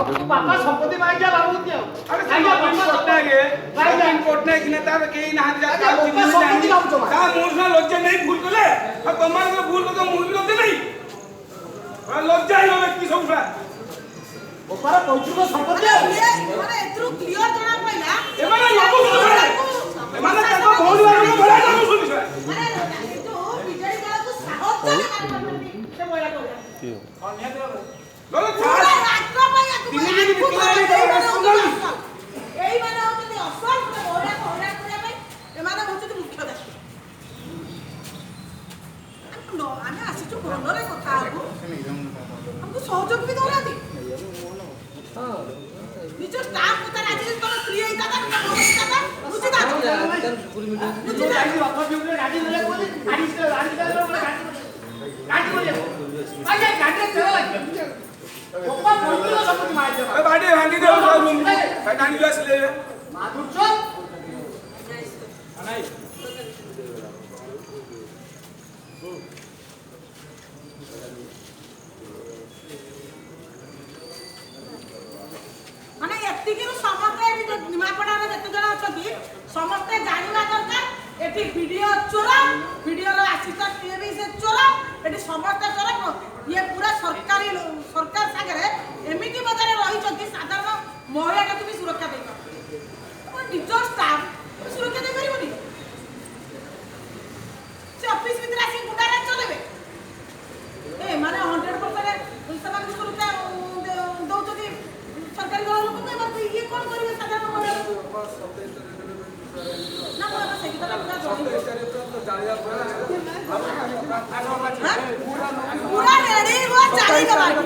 बापा संपत्ति माइजा बाबू दियो अरे आइया नवीन पटनायक नेता के नहान जाता संपत्ति लाऊ जमा ता मूर्खा लज्जा नहीं भूल कले और तमार को भूल को मुंह भी लज्जा नहीं और लज्जा ही व्यक्ति सबरा ओपारा पौत्रिक संपत्ति माने एतरु क्लियर जणा पहिला एमाने लोक सुन एमाने ताको भौली वाला को भला लोक सुन माने तो बिजली वाला को साहस दे से मोला कहला लोक था राष्ट्र पया तीन दिन बिकलारी का सुनल एई माने होती असल मोला कहला करे भाई एमाने होती मुख्य दायित्व नो आने आसी जो भलरे कथा आगु हमको सहयोग भी दौरा दी निज स्टाफ को तार आज तो फ्री होता था बुझी दा मुझे गाड़ी वापस जो गाड़ी ले बोले गाड़ी से गाड़ी बोले आइए गाड़ी चलो ओपा पौत्रिक संपत्ति माइजा अरे बाडे भांगी दे रूम भाई डांडी ग्लास ले माधुर चल नहीं माने एतिकी समस्त निमापड़ा रे जते जण अछथि समस्त जानिबा दरकार एठी वीडियो चोर वीडियो रो असिस्टेंट टीवी से चोर एठी समस्त चोर ये पूरा सरकार सागरे एमिति मजारे रही छथि साधारण महिला के तुम सुरक्षा दे पर निज स्टाफ सुरक्षा दे परिबनी से ऑफिस भीतर आसी गुंडा चलेबे ए माने 100% समान सुरक्षा दउछथि सरकारी वाला लोग को बात ये कौन करिवे साधारण महिला ना बोला से कितना पूरा रेडी वो चाली का बात